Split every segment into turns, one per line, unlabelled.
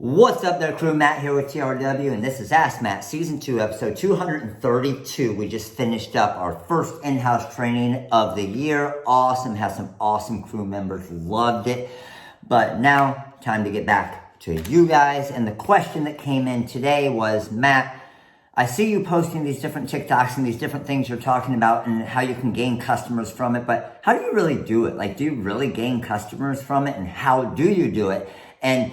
What's up there, crew? Matt here with TRW, and this is Ask Matt, Season 2, Episode 232. We just finished up our first in-house training of the year. Awesome. Had some awesome crew members. Loved it. But now, time to get back to you guys. And the question that came in today was, Matt, I see you posting these different TikToks and these different things you're talking about and how you can gain customers from it, but how do you really do it? Like, do you really gain customers from it, and how do you do it? And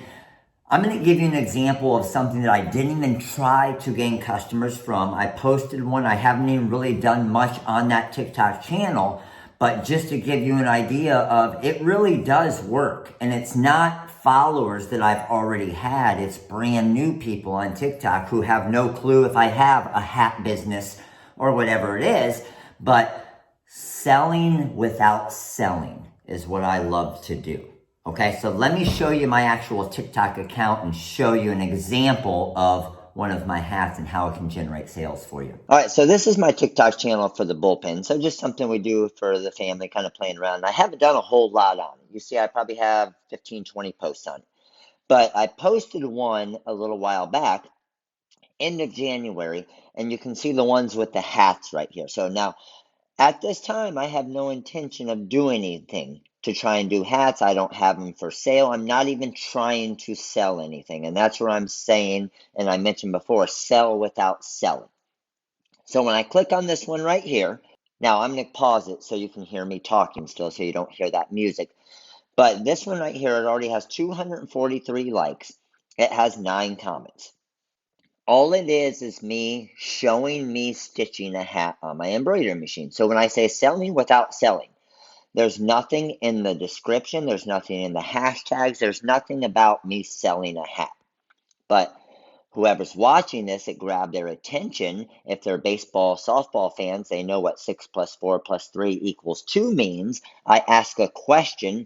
I'm going to give you an example of something that I didn't even try to gain customers from. I posted one. I haven't even really done much on that TikTok channel, but just to give you an idea of it really does work. And it's not followers that I've already had. It's brand new people on TikTok who have no clue if I have a hat business or whatever it is, but selling without selling is what I love to do. Okay, so let me show you my actual TikTok account and show you an example of one of my hats and how it can generate sales for you. All right, so this is my TikTok channel for the bullpen. So just something we do for the family, kind of playing around. I haven't done a whole lot on it. You see, I probably have 15, 20 posts on it. But I posted one a little while back, end of January, and you can see the ones with the hats right here. So now, at this time, I have no intention of doing anything to try and do hats. I don't have them for sale. I'm not even trying to sell anything. And that's where I'm saying, and I mentioned before, sell without selling. So when I click on this one right here, now I'm going to pause it so you can hear me talking still, so you don't hear that music. But this one right here, it already has 243 likes. It has 9 comments. All it is me showing me stitching a hat on my embroidery machine. So when I say selling without selling, there's nothing in the description, there's nothing in the hashtags, there's nothing about me selling a hat. But whoever's watching this, it grabbed their attention. If they're baseball, softball fans, they know what 6 plus 4 plus 3 equals 2 means. I ask a question,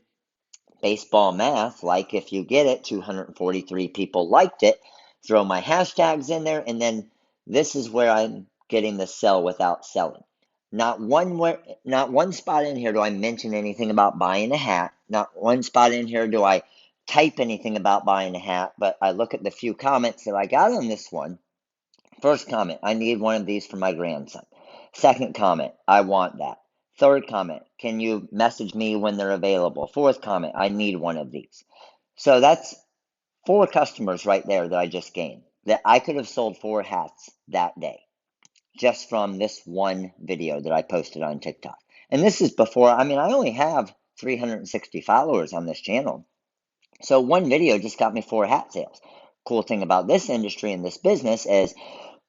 baseball math, like if you get it, 243 people liked it. Throw my hashtags in there, and then this is where I'm getting the sell without selling. Not one spot in here do I mention anything about buying a hat. Not one spot in here do I type anything about buying a hat, but I look at the few comments that I got on this one. First comment, I need one of these for my grandson. Second comment, I want that. Third comment, can you message me when they're available? Fourth comment, I need one of these. So that's 4 customers right there that I just gained, that I could have sold 4 hats that day just from this one video that I posted on TikTok. And this is before, I only have 360 followers on this channel. So one video just got me 4 hat sales. Cool thing about this industry and this business is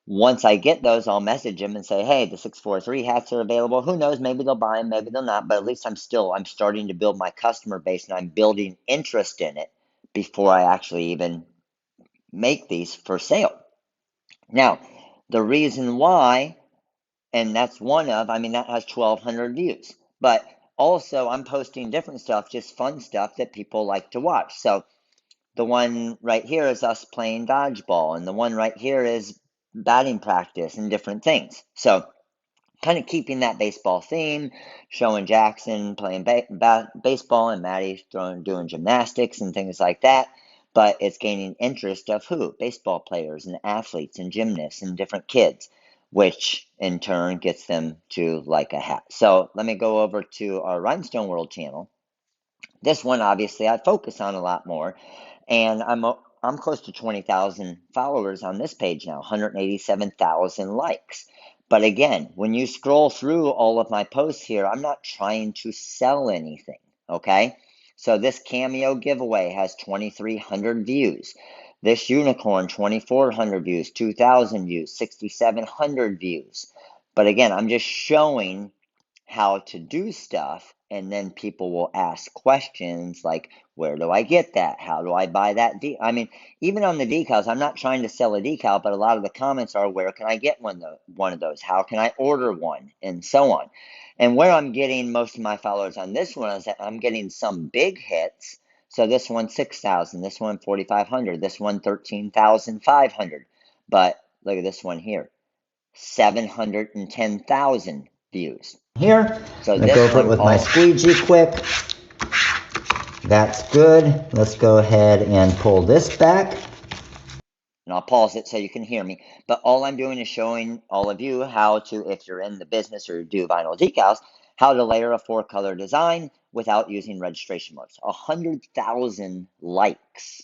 once I get those, I'll message them and say, hey, the 643 hats are available. Who knows? Maybe they'll buy them, maybe they'll not. But at least I'm starting to build my customer base, and I'm building interest in it before I actually even make these for sale. Now, the reason why, and that's one of, that has 1,200 views. But also, I'm posting different stuff, just fun stuff that people like to watch. So the one right here is us playing dodgeball, and the one right here is batting practice and different things. So kind of keeping that baseball theme, showing Jackson playing baseball and Maddie doing gymnastics and things like that. But it's gaining interest of who? Baseball players and athletes and gymnasts and different kids, which in turn gets them to like a hat. So let me go over to our Rhinestone World channel. This one, obviously, I focus on a lot more, and I'm close to 20,000 followers on this page now, 187,000 likes. But again, when you scroll through all of my posts here, I'm not trying to sell anything, okay? So this cameo giveaway has 2,300 views. This unicorn, 2,400 views, 2,000 views, 6,700 views. But again, I'm just showing how to do stuff, and then people will ask questions like, where do I get that? How do I buy that? Even on the decals, I'm not trying to sell a decal, but a lot of the comments are, where can I get one of those? How can I order one? And so on. And where I'm getting most of my followers on this one is that I'm getting some big hits. So this one, 6,000, this one, 4,500, this one, 13,500. But look at this one here, 710,000 views. Here, so let's go over it with my squeegee quick. That's good. Let's go ahead and pull this back. and I'll pause it so you can hear me. But all I'm doing is showing all of you how to, if you're in the business or do vinyl decals, how to layer a 4-color design without using registration marks. 100,000 likes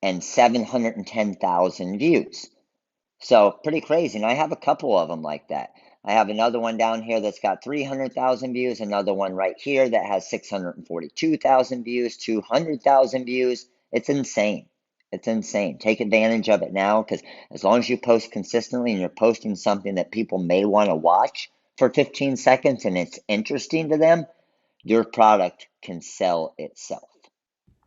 and 710,000 views. So pretty crazy. And I have a couple of them like that. I have another one down here that's got 300,000 views, another one right here that has 642,000 views, 200,000 views. It's insane. It's insane. Take advantage of it now, because as long as you post consistently and you're posting something that people may want to watch for 15 seconds and it's interesting to them, your product can sell itself.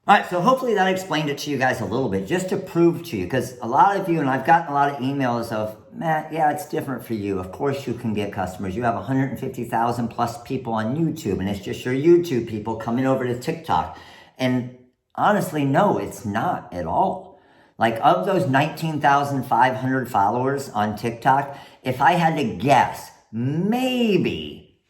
All right, so hopefully that explained it to you guys a little bit, just to prove to you, because a lot of you, and I've gotten a lot of emails of, Matt, yeah, it's different for you. Of course you can get customers. You have 150,000 plus people on YouTube, and it's just your YouTube people coming over to TikTok. And honestly, no, it's not at all. Like, of those 19,500 followers on TikTok, if I had to guess, maybe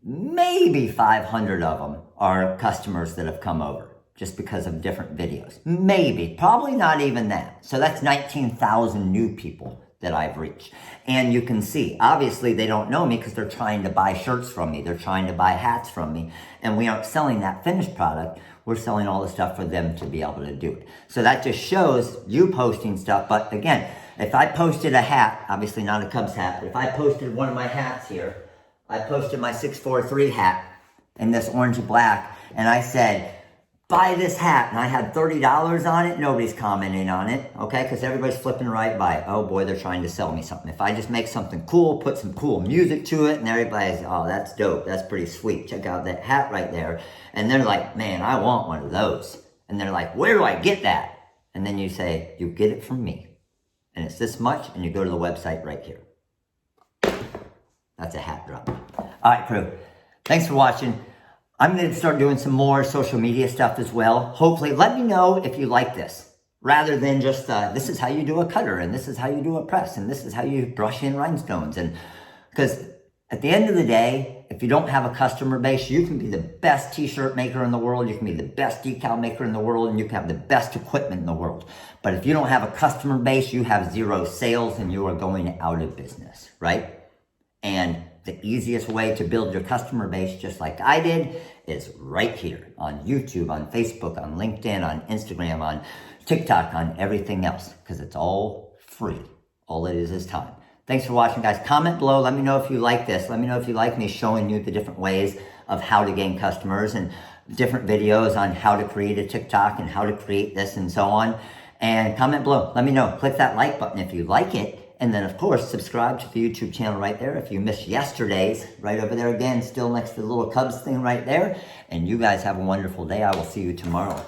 500 of them are customers that have come over just because of different videos. Maybe, probably not even that. So that's 19,000 new people that I've reached. And you can see, obviously they don't know me because they're trying to buy shirts from me. They're trying to buy hats from me. And we aren't selling that finished product. We're selling all the stuff for them to be able to do it. So that just shows you posting stuff. But again, if I posted a hat, obviously not a Cubs hat, but if I posted one of my hats here, I posted my 643 hat in this orange and black, and I said, buy this hat, and I had $30 on it, nobody's commenting on it, okay? Because everybody's flipping right by it. Oh boy, they're trying to sell me something. If I just make something cool, put some cool music to it, and everybody's, oh, that's dope, that's pretty sweet, check out that hat right there. And they're like, man, I want one of those. And they're like, where do I get that? And then you say, you get it from me. And it's this much, and you go to the website right here. That's a hat drop. All right, crew. Thanks for watching. I'm going to start doing some more social media stuff as well. Hopefully, let me know if you like this. Rather than just, this is how you do a cutter, and this is how you do a press, and this is how you brush in rhinestones. And because at the end of the day, if you don't have a customer base, you can be the best t-shirt maker in the world, you can be the best decal maker in the world, and you can have the best equipment in the world. But if you don't have a customer base, you have zero sales, and you are going out of business, right? And the easiest way to build your customer base, just like I did, is right here on YouTube, on Facebook, on LinkedIn, on Instagram, on TikTok, on everything else, because it's all free. All it is time. Thanks for watching, guys. Comment below. Let me know if you like this. Let me know if you like me showing you the different ways of how to gain customers and different videos on how to create a TikTok and how to create this and so on. And comment below. Let me know. Click that like button if you like it. And then, of course, subscribe to the YouTube channel right there. If you missed yesterday's, right over there again, still next to the little Cubs thing right there. And you guys have a wonderful day. I will see you tomorrow.